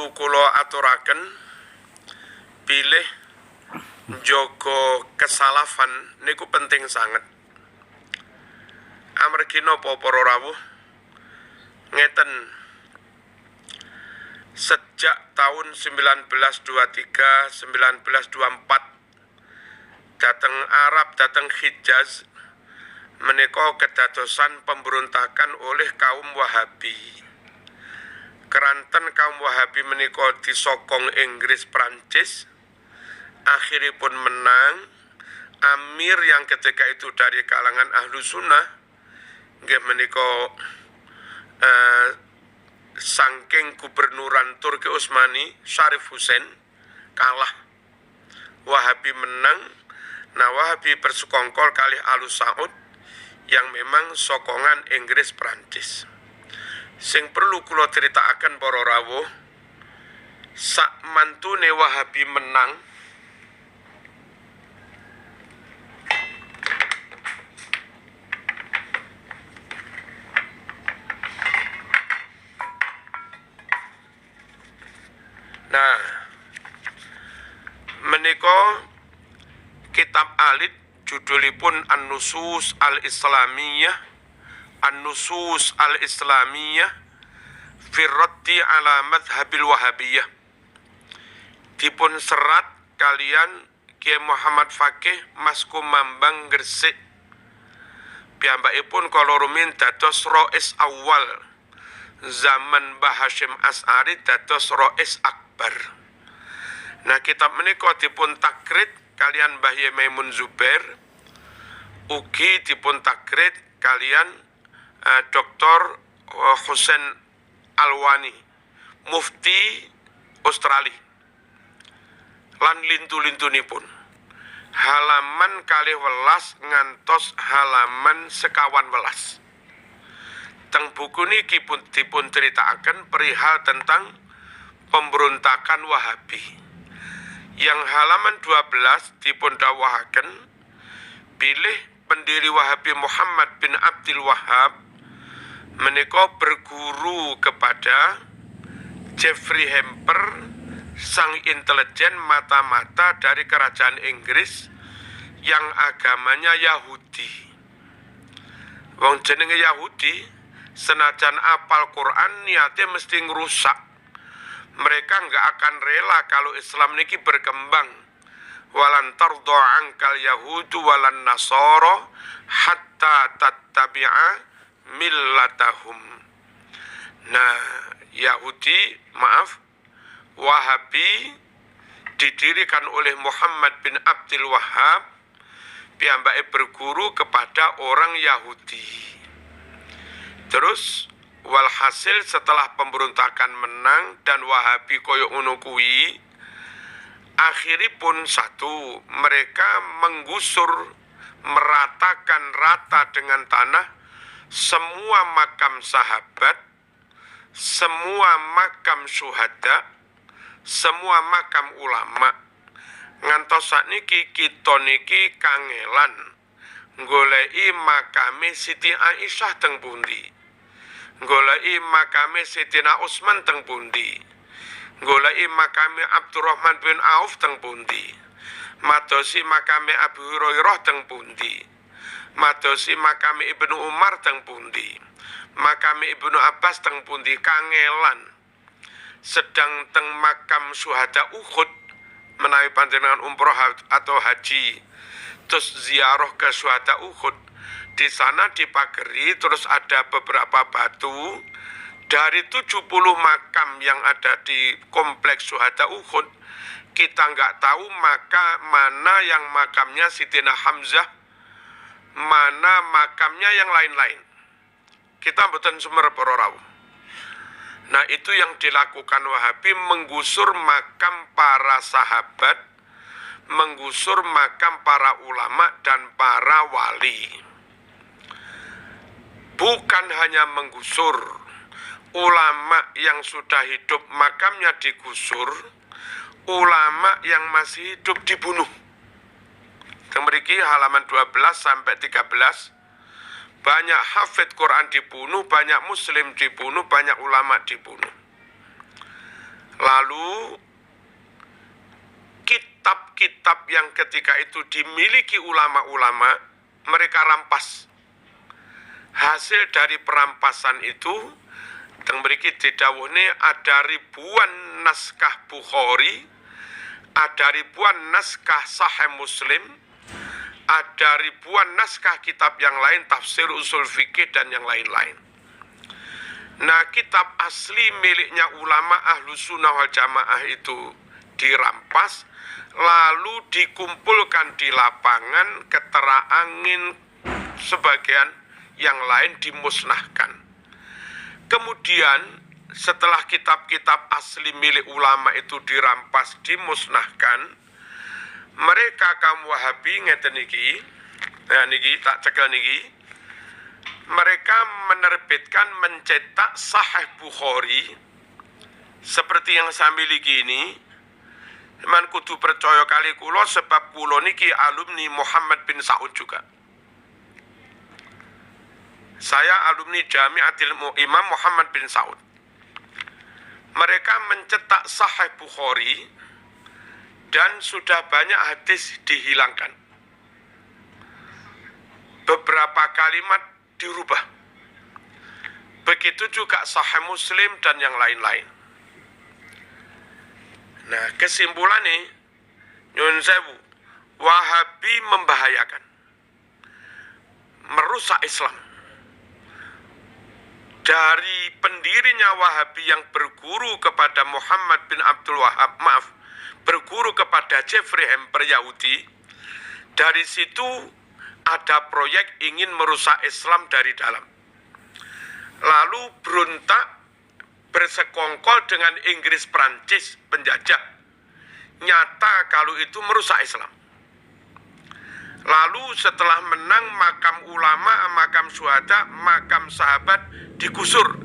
perlu kula aturaken pilih njaga kesalafan niku penting sanget. Amargi napa para rawuh? Ngeten, sejak tahun 1923, 1924 dateng Arab, dateng Hijaz menika kedadosan pemberontakan oleh kaum Wahabi. Keranten kaum Wahabi menika disokong Inggris Prancis, akhiripun menang. Amir yang ketika itu dari kalangan ahlu sunnah nggih menika saking gubernuran Turki Utsmani Syarif Hussein kalah, Wahabi menang. Nah, Wahabi bersekongkol kali Alu Saud yang memang sokongan Inggris Prancis. Sing perlu kula critakaken para rawuh, sak mantune Wahabi menang menika kitab alit judulipun An-Nusus Al-Islamiyah, An-Nusus Al-Islamiyah fi raddi ala madhabil Wahabiyah, dipun serat kalian Kiai Muhammad Fakih Mas Kumambang Gresik. Piyambakipun kala rumiyin dados rais awal zaman Mbah Hasyim As'ari, dados rais akbar. Nah, kitab menika dipun takrit kalian Mbah Yai Maimun Zubair, ugi dipun takrit kalian Dr. Husain Alwani, Mufti Australia. Lan lintu-lintunipun halaman 12 ngantos halaman 11. Teng buku niki pun dipun critakaken perihal tentang pemberontakan Wahabi. Yang halaman 12 dipun dawahaken pilih pendiri Wahabi Muhammad bin Abdul Wahhab menika berguru kepada Jeffrey Hamper, sang intelijen mata-mata dari kerajaan Inggris yang agamanya Yahudi. Wong jenenge Yahudi senajan apal Quran niate mesti ngrusak. Mereka nggak akan rela kalau Islam niki berkembang. Walan tardo angkal Yahudu walan Nasoro hatta tattabi'a millatahum. Nah, Wahabi didirikan oleh Muhammad bin Abdul Wahhab, piyambake berguru kepada orang Yahudi. Terus walhasil setelah pemberontakan menang dan Wahabi koyo ngono kuwi, akhiripun satu, mereka menggusur, meratakan rata dengan tanah semua makam sahabat, semua makam syuhada, semua makam ulama. Ngantos sakniki kita niki kangelan goleki makame Siti Aisyah teng pundi, goleki makame Sayyidina Utsman teng pundi, goleki makame Abdurrahman bin Auf teng pundi, madosi makame Abu Hurairah teng pundi, madosi makame Ibnu Umar teng pundi, makame Ibnu Abbas teng pundi. Kangelan. Sedang teng makam syuhada Uhud menawi panjenengan umroh atau haji terus ziarah ke syuhada Uhud, di sana dipagari terus ada beberapa batu dari 70 makam yang ada di kompleks syuhada Uhud. Kita nggak tahu mana yang makamnya Sidina Hamzah, mana makamnya yang lain-lain. Kita mboten sumer para rawuh. Nah, itu yang dilakukan Wahabi, menggusur makam para sahabat, menggusur makam para ulama dan para wali. Bukan hanya menggusur, ulama yang sudah hidup makamnya digusur, ulama yang masih hidup dibunuh. Mriki halaman 12 sampai 13. Banyak hafid Quran dibunuh, banyak muslim dibunuh, banyak ulama dibunuh. Lalu kitab-kitab yang ketika itu dimiliki ulama-ulama, mereka rampas. Hasil dari perampasan itu, teng mriki didhawuhne ada ribuan naskah Bukhari, ada ribuan naskah Sahih Muslim, ada ribuan naskah kitab yang lain, tafsir, usul fikih, dan yang lain-lain. Nah, kitab asli miliknya ulama Ahlu Sunnah wal Jamaah itu dirampas, lalu dikumpulkan di lapangan, keterangin sebagian yang lain dimusnahkan. Kemudian setelah kitab-kitab asli milik ulama itu dirampas, dimusnahkan, mereka kaum Wahabi ngeten niki, nah niki tak cekel niki, mereka menerbitkan, mencetak Sahih Bukhari seperti yang saya miliki ini. Man kudu percaya kali kula sebab kula niki alumni Muhammad bin Saud juga. Saya alumni Jami'atil Imam Muhammad bin Saud. Mereka mencetak Sahih Bukhari dan sudah banyak hadis dihilangkan. Beberapa kalimat dirubah. Begitu juga Sahih Muslim dan yang lain-lain. Nah, kesimpulannya, nyun sewu, Wahabi membahayakan, merusak Islam. Dari pendirinya Wahabi yang berguru kepada Muhammad bin Abdul Wahab, berguru kepada Jeffrey Hamper Yahudi, dari situ ada proyek ingin merusak Islam dari dalam. Lalu berontak, bersekongkol dengan Inggris Prancis penjajah. Nyata kalau itu merusak Islam. Lalu setelah menang, makam ulama, makam syuhada, makam sahabat digusur.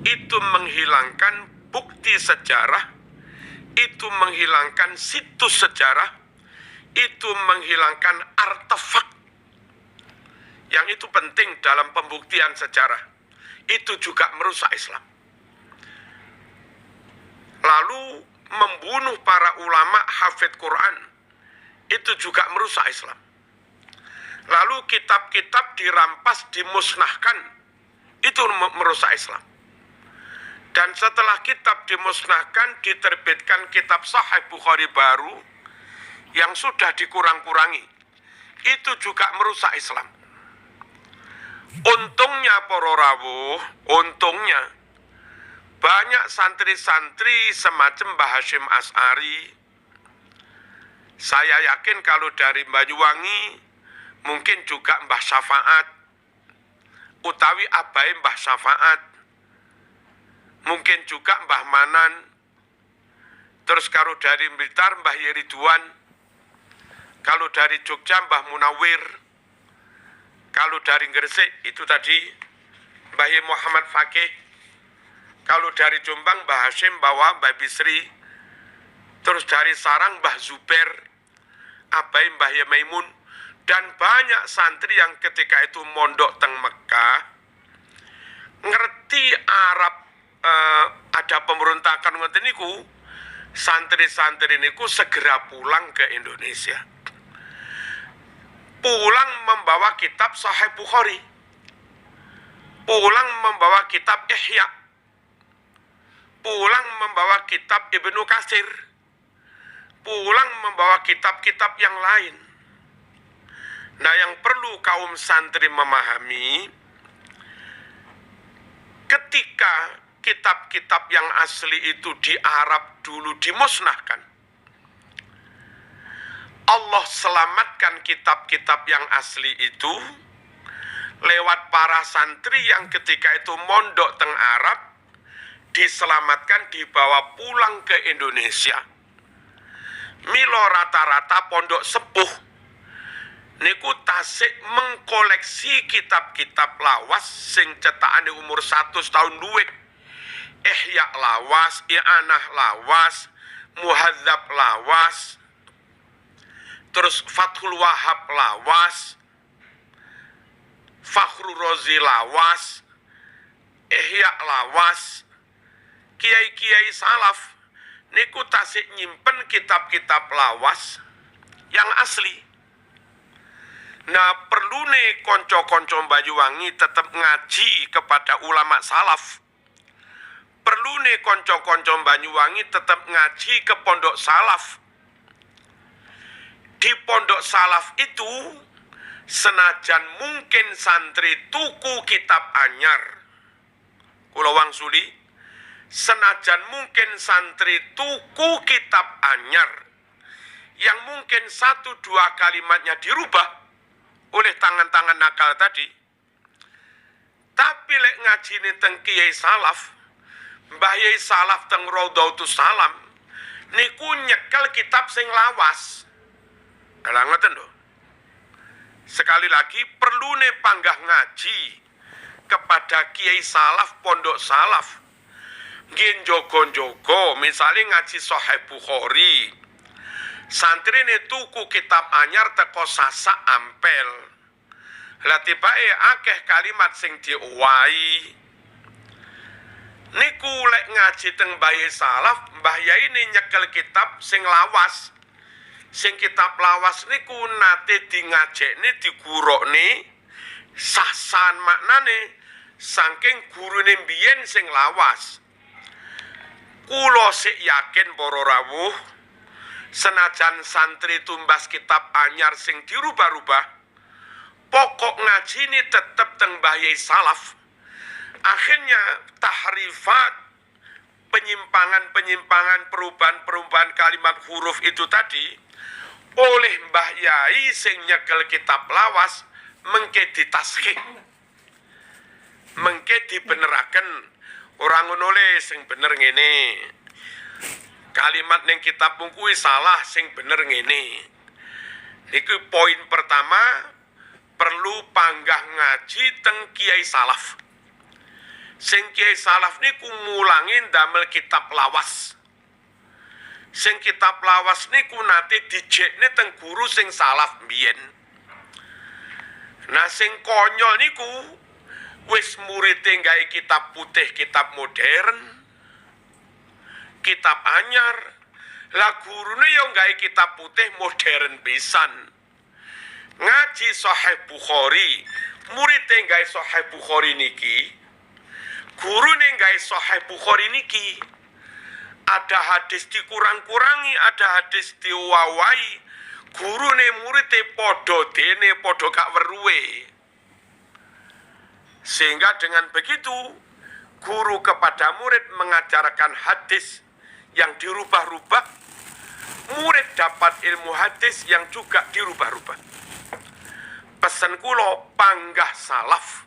Itu menghilangkan bukti sejarah, itu menghilangkan situs sejarah, itu menghilangkan artefak yang itu penting dalam pembuktian sejarah. Itu juga merusak Islam. Lalu membunuh para ulama hafid Quran, itu juga merusak Islam. Lalu kitab-kitab dirampas, dimusnahkan, itu merusak Islam. Dan setelah kitab dimusnahkan, diterbitkan kitab Sahih Bukhari baru yang sudah dikurang-kurangi, itu juga merusak Islam. Untungnya para rawuh, untungnya banyak santri-santri semacam Mbah Hasyim As'ari. Saya yakin kalau dari Banyuwangi mungkin juga Mbah Syafaat, utawi abai Mbah Syafaat, mungkin juga Mbah Manan, terus kalau dari Blitar Mbah Yeriduan, kalau dari Jogja Mbah Munawir, kalau dari Gresik itu tadi Mbah Muhammad Fakih, kalau dari Jombang Mbah Hasyim bawa Mbah Bisri, terus dari Sarang Mbah Zubair, abai Mbah Maimun, dan banyak santri yang ketika itu mondok teng Mekah, ngerti Arab, ada pemberontakan ngoten niku, santri-santri niku segera pulang ke Indonesia. Pulang membawa kitab Sahih Bukhari, pulang membawa kitab Ihya, pulang membawa kitab Ibnu Katsir, pulang membawa kitab-kitab yang lain. Nah, yang perlu kaum santri memahami, ketika kitab-kitab yang asli itu di Arab dulu dimusnahkan, Allah selamatkan kitab-kitab yang asli itu lewat para santri yang ketika itu mondok teng Arab, diselamatkan, dibawa pulang ke Indonesia. Milo rata-rata pondok sepuh niku tasik mengkoleksi kitab-kitab lawas sing cetakane umur 100 tahun luwih. Ihya lawas, I'anah lawas, Muhadzab lawas, terus Fathul Wahab lawas, Fakhrul Razi lawas, Ihya lawas, kiai-kiai salaf niku tasik nyimpen kitab-kitab lawas yang asli. Nah, perlu nih konco-konco Banyuwangi tetap ngaji kepada ulama salaf. Perlu nih konco-konco Banyuwangi tetap ngaji ke pondok salaf. Di pondok salaf itu, senajan mungkin santri tuku kitab anyar, kula wangsuli, senajan mungkin santri tuku kitab anyar, yang mungkin 1-2 kalimatnya dirubah oleh tangan-tangan nakal tadi, tapi lek ngajine teng kiai salaf, mbah yai salaf teng Raudhatus Salam, niku nyekel kitab sing lawas. Lah ngoten lho. Sekali lagi perlu nih panggah ngaji kepada kiai salaf, pondok salaf. Nggih jogo-jogo, misalnya ngaji Sahih Bukhari. Santri nih tuku kitab anyar teko Sasak Ampel. Lah tibake akeh kalimat sing diowahi. Niku lek ngaji teng Mbah Yai salaf, Mbah Yai ini nyekel kitab sing lawas. Sing kitab lawas niku nate dingajekne digurukne sasan maknane saking gurune mbiyen sing lawas. Kula sik yakin para rawuh, senajan santri tumbas kitab anyar sing dirubah-rubah, pokok ngaji ini tetep teng Mbah Yai salaf. Akhirnya tahrifat, penyimpangan-penyimpangan, perubahan-perubahan kalimat huruf itu tadi oleh Mbah Yai sing nyekel kitab lawas mengke ditashih, mengke dibeneraken. Orang ngono le sing bener ngene, kalimat ning kitab kuwi salah, sing bener ngene. Iku poin pertama, perlu panggah ngaji teng kiai salaf. Sing kiai salaf niku ngulangi damel kitab lawas. Sing kitab lawas niku nate dijekne teng guru sing salaf mbiyen. Nah sing konyol niku wis muridé gawe kitab putih, kitab modern, kitab anyar. Lah gurune yo gawe kitab putih modern pisan. Ngaji Sahih Bukhari, muridé gawe Sahih Bukhari niki, gurune gawe Sahih Bukhari niki, ada hadis dikurang-kurangi, ada hadis diwawai, gurune muridé padha dene, padha gak weruhe. Sehingga dengan begitu, guru kepada murid mengajarkan hadis yang dirubah-rubah, murid dapat ilmu hadis yang juga dirubah-rubah. Pesan kula panggah salaf,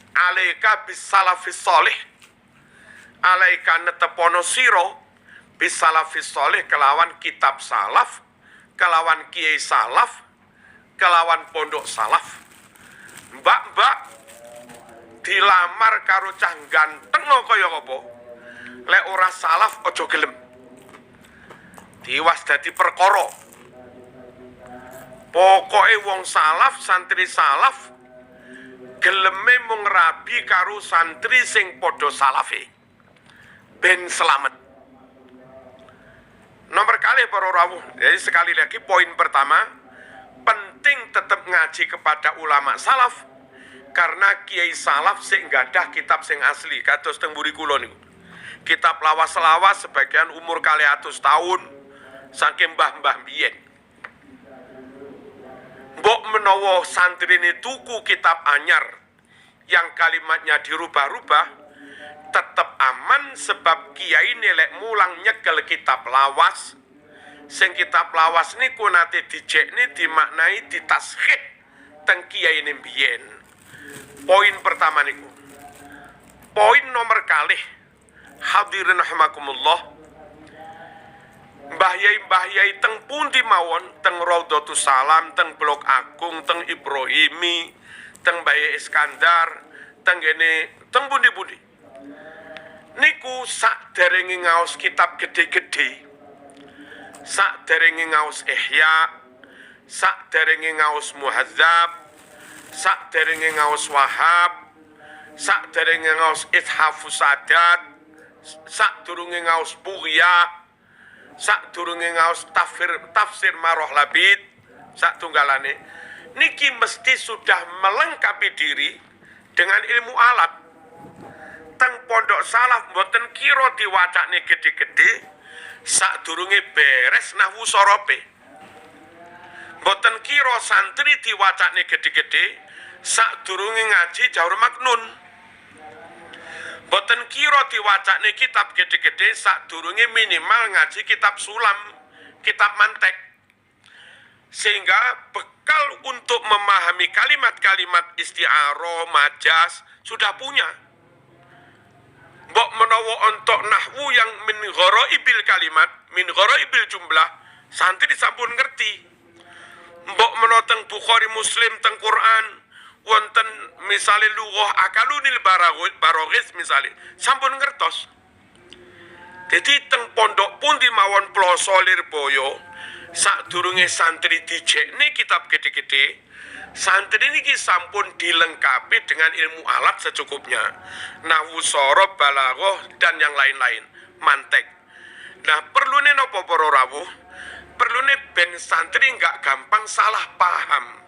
alaika bis salafis solih, alaika netepono siro bis salafis solih, kelawan kitab salaf, kelawan kiai salaf, kelawan pondok salaf. Mbak-mbak dilamar karo cah ganteng kaya apa, lek ora salaf aja gelem, diwas dadi perkara. Pokoke wong salaf, santri salaf geleme mung rabi karo santri sing padha salafe ben selamat. Nomor kali para rawuh. Jadi sekali lagi poin pertama, penting tetap ngaji kepada ulama salaf. Karena kiai salaf sing gadah kitab sing asli, kados teng mburi kula niku. Kitab lawas-lawas sebagian umur kali 100 tahun saking mbah-mbah biyen. Mbok menawa santrine tuku kitab anyar yang kalimatnya dirubah-rubah, tetap aman sebab kiai nelek mulang nyekel kitab lawas. Sing kitab lawas niku nate dijekne, dimaknai, ditashih teng kiai biyen. Poin pertama niku. Poin nomor kalih, hadirin rahimakumullah, Mbah Yai teng pundi mawon, teng Raudhatus Salam, teng Blok Agung, teng Ibrahimi, teng Mbah Yai Iskandar, teng ngene, teng pundi-pundi. Niku sakderenge ngaos kitab gede-gede, sakderenge ngaos Ihya, sakderenge ngaos Muhadzab, sakderenge ngaos Wahab, sakderenge ngaos Ithafus Sadat, sadurunge ngaos Bughya, sadurunge ngaos tafsir Maroh Labid, satunggalane niki mesti sudah melengkapi diri dengan ilmu alat. Teng pondok salaf mboten kira diwacane gede-gede sadurunge beres nahwu sorope. Mboten kira santri diwacane gede-gede sadurunge ngaji Jawhar Maknun. Mboten kira diwacane kitab gede-gede sadurunge minimal ngaji kitab Sulam, kitab Mantek. Sehingga bekal untuk memahami kalimat-kalimat isti'arah, majas sudah punya. Mbok menawa untuk nahwu yang min ghoraibil kalimat, min ghoraibil jumlah, santri sampun ngerti. Mbok menawa teng Bukhari Muslim teng Quran wonten misale lughah akalunil baroghis misale sampun ngertos. Jadi teng pondok pundi mawon ploso Lirboyo sadurunge santri dijekne kitab gede-gede, santri niki sampun dilengkapi dengan ilmu alat secukupnya. Nahwu sorof, balaghah dan yang lain-lain, mantek. Nah, perlune napa para rawuh? Perlune ben santri nggak gampang salah paham.